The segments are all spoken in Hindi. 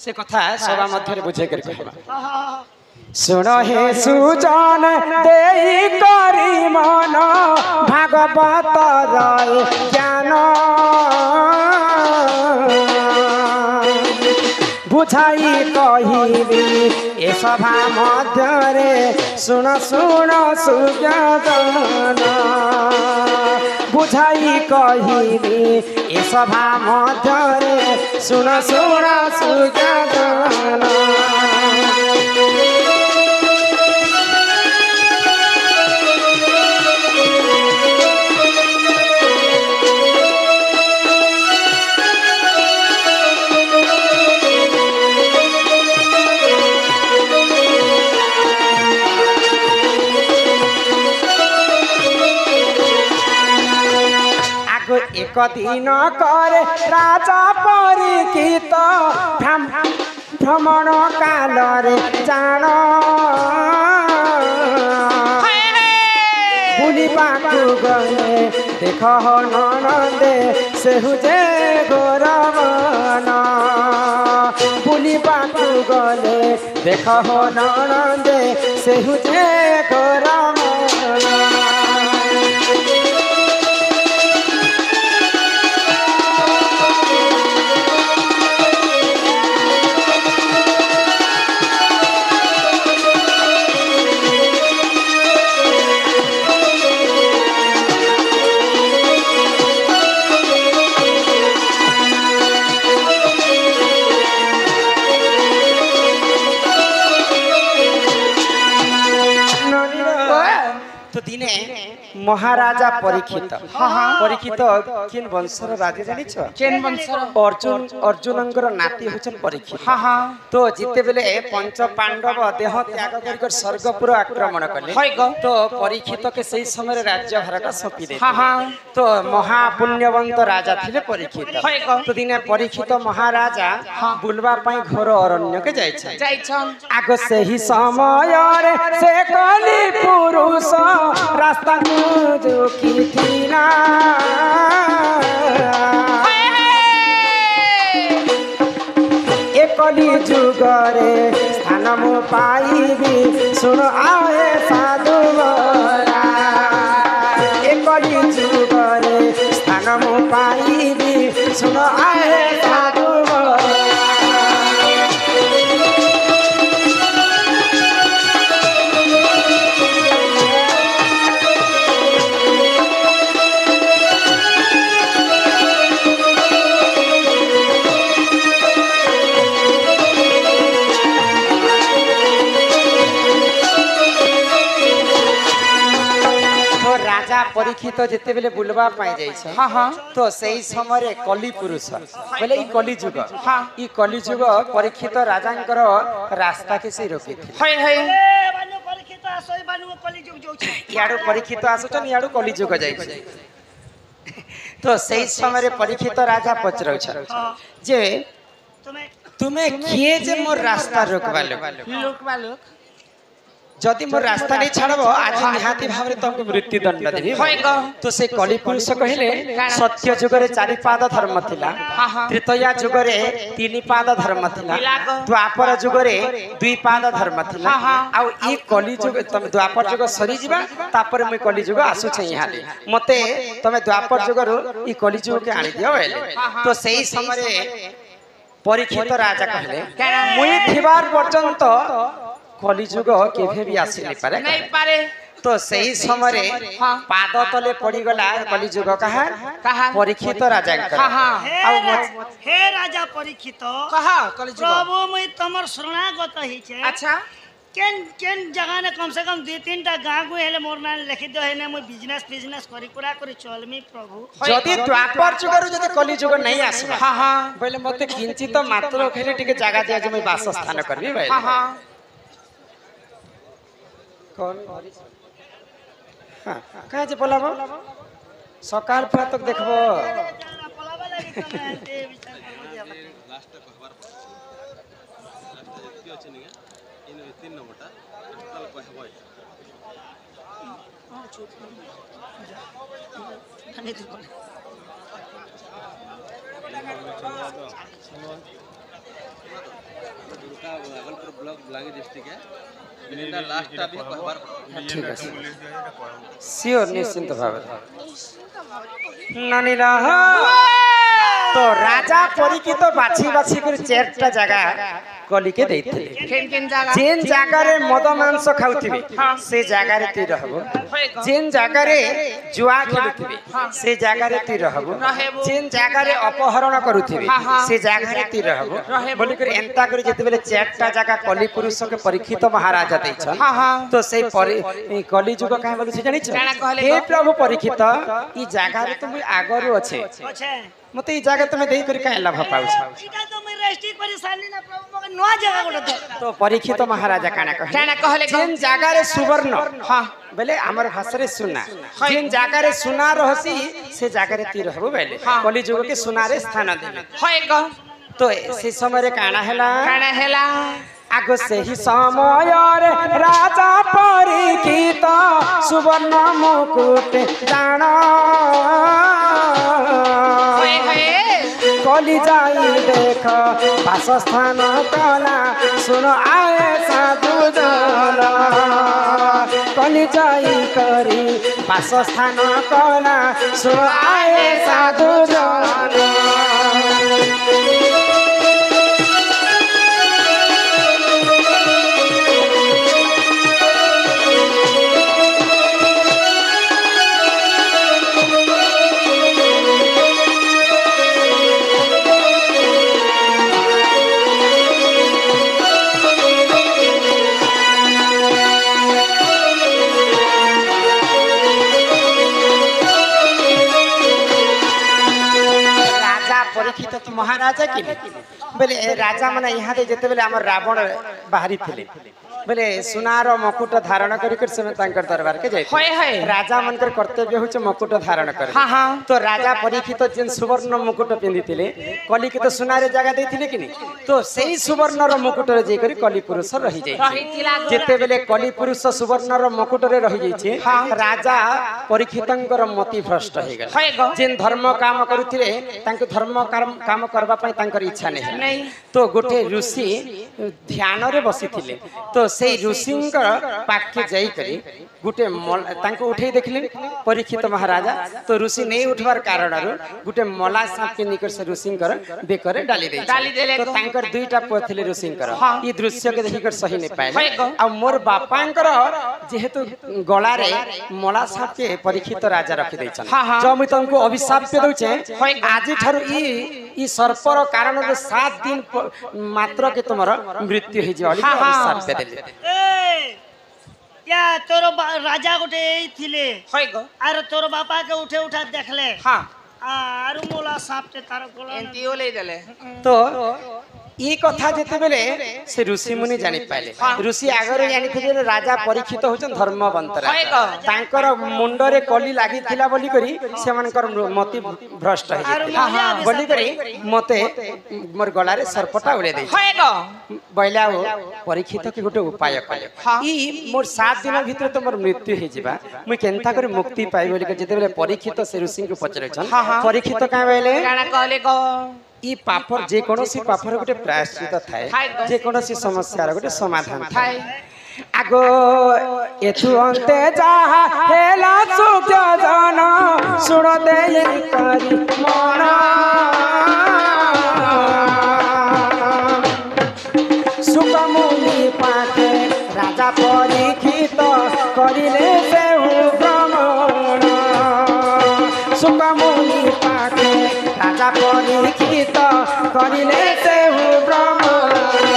से कथा सभा मध्य बुझे कर कहबा सुन हे सुजन देई करी मन भागवत राय ज्ञान बुझाई कहिबी ए सभा मध्य सुन सुन सुज्ञान बुझाई कहिबी ए सभा मध्य सुन सुन सुज्ञान एक दिन करे राजा परीक्षित भ्रमण काल रे जान बुलिबाकु गए देख ननदे सेहुजे गौरवन बुलिबाकु गले देख ननदे सेहुजे गौरवन महाराजा परीक्षित परीक्षित किन वंशर राजा जानिछ केन वंशर अर्जुनंकर नाती होचन परीक्षित तो जिते बेले पंच पांडव देह त्याग कर स्वर्गपुर आक्रमण कले तो परीक्षित के सही समय राज्य भारत सौंपी दे तो महापुण्यवंत राजा थिले परीक्षित तो दिने परीक्षित महाराजा बुलवा पई घोर अरण्य के जाइछन आगो सही समय रे से कली पुरुष रास्ता जो की थी ना एकली जुगरे स्थान मु पाइबी सुन आए साधु मोरा एकली जुगरे स्थान मु पाइबी सुन आए साधु परीक्षित जिते बेले बुलवा पाई जाइछ तो सही समय कली पुरुष बोले ई कली जुग ई कली जुग परीक्षित राजांकर रास्ता के से रोकी थी बानु परीक्षित आसोई बानु कली जुग जो याडो परीक्षित आसुचन याडो कली जुग जाइछ तो सही समय परीक्षित राजा पचरौ छ जे तुम्हें किए जे मोर रास्ता रोकबालो जदि मोर रास्ता नहीं छाड़ब आज निहाती भाव में तुमको मृत्यु दंड देबी तो से कली पुरुष कहले सत्य जुगरे चारि पाद धर्म थिला त्रेतया जुगरे तीन पाद धर्म थिला द्वापर जुगरे दुई पाद धर्म थिला आ ई कली जुग तुम द्वापर जुग सरी जिबा तापर मैं कली जुग आसु छै यहाँ मते तमे द्वापर जुगरो ई कली जुग के आनी दियो तो सही समय परीक्षित राजा कहले मुई थिबार पर्यंत कलिजुग केभे भी आसी नहीं पारे तो सही समय पाद तले पड़ी गला कलिजुग कहा परीक्षित राजा हे राजा परीक्षित कहा कलिजुग प्रभु मैं तमर शरणागत ही छे अच्छा केन जगह ने कम से कम 2-3 टा गां को हेले मोर ना लिखि दो हेने मैं बिजनेस करी पूरा करी चलमी प्रभु जदी द्वापर जुगरु जदी कलिजुग नहीं आसबा बोले मते किंचित मात्र खेले टिके जगह दिया जे मैं वास स्थान करबी भाई कौन कहे जे बोलाबो सकाल पूरा तक देखबो ব্লক বলাঙ্গি ডিস্ট্রিক্টে এটা লাস্টটা আমি কহবার ঠিক আছে সিওর নিশ্চিন্ত ভাবে নানিরা তো রাজা পরীক্ষিত বাছি বাছি করে চারটা জায়গা কলিকে ଦେଇଥିଲେ যেন জায়গারে মদ মাংস খাউଥିବେ ସେ ଜାଗାରେ ତୁଇ ରହିବୁ ଯେନ୍ ଜାଗାରେ ଜୁଆ ଖେଳୁଥିବେ ସେ ଜାଗାରେ ତୁଇ ରହିବୁ ଯେନ୍ ଜାଗାରେ ଅପହରଣ କରୁଥିବେ ସେ ଜାଗାରେ ତୁଇ ରହିବୁ ବୋଲି କରି ଏନ୍ତା କରି ଯେତେବେଳେ ଚାରଟା ଜାଗା କଲି ପୁରୁଷକେ ପରୀକ୍ଷିତ ମହାରାଜା ଦେଇଛନ୍ ତ ସେଇ କଲି ଯୁଗ କାହିଁ ବୋଲି ସେ ଜାଣିଛ ହେ ପ୍ରଭୁ ପରୀକ୍ଷିତ ଇ ଜାଗାରେ ତ ମୁଇ ଆଗରୁ ଅଛେ ମତେ ଇ ଜାଗା ତମେ ଦେଇ କରି କାହିଁ ଲାଭ ପାଉଛ तो परीक्षित महाराजा काना कहले जेन जगारे सुवर्ण बेले हमर भाषा सुना जेन जगारे सुना रहसी से जगारे ती रहबो बेले कली जुग के सुना रे स्थान देले तो से समय रे काना हैला आगो से ही समय रे राजा परीक्षित सुवर्ण मुकुट दान कली जाई देख वासस्थान कला सुन आए साधु जन कली जाई करी वासस्थान कला सुन आए साधु जन परीक्षित महाराजा कि बोले राजा माने यहाँ दे जेते बेले हमर रावण बाहरी थिले बोले सुनार मकुट धारण करिकर से तांकर दरबार के जाय राजा मनकर कर्तव्य होचे मकुट धारण करे तो राजा परीक्षित जेन सुवर्ण मुकुट पिंदिथिले कली के तो सुनारे जगह देथिले कि तो सेही सुवर्णर मुकुट रे जे करी कली पुरुष रही जाय जेते बेले कली पुरुष सुवर्णर मुकुट रे रही जाय छे राजा परीक्षितंकर मति भ्रष्ट हे गेल जेन धर्म काम करूथिले तांको धर्म काम करबा पई तांकर इच्छा नहीं तो गोटे ऋषि ध्यान रे बसिथिले तो से ऋषिंकर पाखे जाई करी गुटे तांको उठे देखले परीक्षित महाराजा तो ऋषि नहीं उठवार कारण गुटे मला सांप के निकट से ऋषिंकर बेकरे डाली दे तो तांकर दुईटा पुଅ थिले ऋषिंकर ई दृश्य के देखिकर सही नहीं पाए आ मोर बापांकर जेहेतु गला रे मला सांप के परीक्षित राजा रखि दैछन जो मु तुमको अभिशाप पे दउछे आज थारु ई सर्पर कारण 7 दिन मात्र के तुमर मृत्यु हे जे अभिशाप पे देले या तोर राजा गोटे थिले आर तोर बापा के उठे उठा देखले आर मोला सांप ते तार गोला एंती ओले देले तो ई कथा जेते बेले से ऋषि मुनि जानि पाइले ऋषि आगरे जानि थिले राजा परीक्षित होचन धर्मवंत तांकर मुंडरे कली लागि थिला बोली करी सेमानकर मति भ्रष्ट हे जेते बोली करी मते मोर गला रे सरपटा उड़े दे बैला परीक्षित के गोटे उपाय कले ई मोर 7 दिन भीतर तो मोर मृत्यु हे जिबा मुई केनता करे मुक्ति पाइ बोली के जेते बेले परीक्षित से ऋषि को पचरेछन परीक्षित का बेले काना कहले को ई पापर जे कोनोसी पापर गोटे प्रायश्चित थाए जे कोनोसी समस्या रो गोटे समाधान थाए आगो एथु अंते जाहा हेला सुख जन सुन दे करी मन सुख मुनि पाके राजा परीक्षित करिले सेहु भ्रमण सुख मुनि पाके राजा परीक्षित करिले सेहु भ्रमण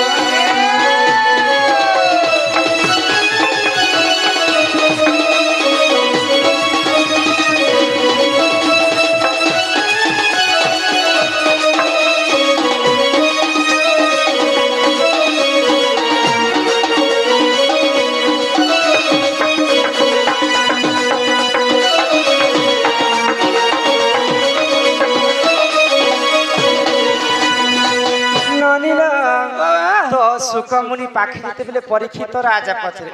सुकमुनि पाखे जेतेबेले परीक्षित राजा पछरे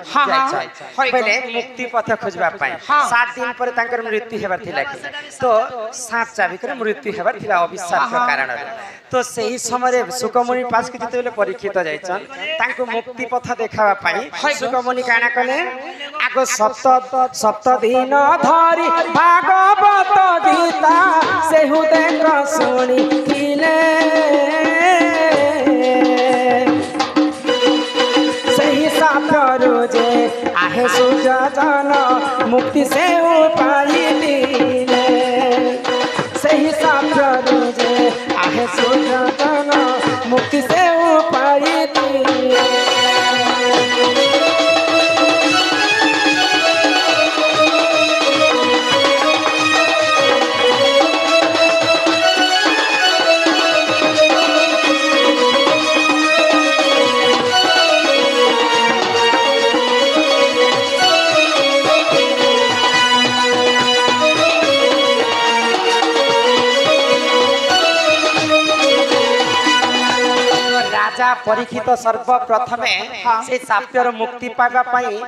जाय पहले मुक्ति पथ खोजबा पाए 7 दिन पर तांकर मृत्यु हेबार थिला तो साप चाबी कर मृत्यु हेबार थिला अभिशाप के कारण तो सही समय सुकमुनि पास के जेतेबेले परीक्षित जायछन तांको मुक्ति पथ देखाबा पाए सुकमुनि काना कले आगो सप्त दिन धरि भागवत गीता सेहु देख सुनी थिले सही साप्य जे आहे सुजन मुक्ति से पाइले सही साप्य जे आहे सुजन मुक्ति से पाइले परीक्षित सर्वप्रथमे से साप्यर मुक्ति पाइबा पाई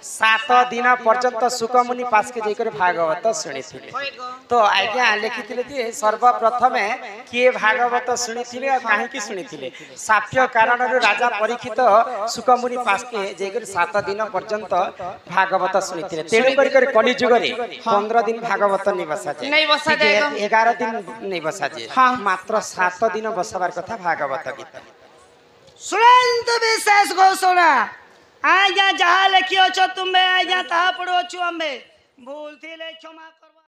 7 दिन पर्यंत सुकमुनि पास के जाकर भागवत शुणी तो आज्ञा लिखी जे सर्वप्रथमे किए भागवत शुणी कहीं शुणी साप्य कारण राजा परीक्षित सुकमुनि पास के जाकर 7 दिन पर्यंत भागवत शुणी तेणु कर कलिजुग 15 दिन भागवत नहीं बसा जाए 11 दिन नहीं बसा जाए मात्र 7 दिन बसवार कथा भागवत गीता सुनंत विशेष घोषणा आज्ञा जहाँ लिखियो तुम्हें आज्ञा तहा पढ़ो छु हमें भूल थी ले क्षमा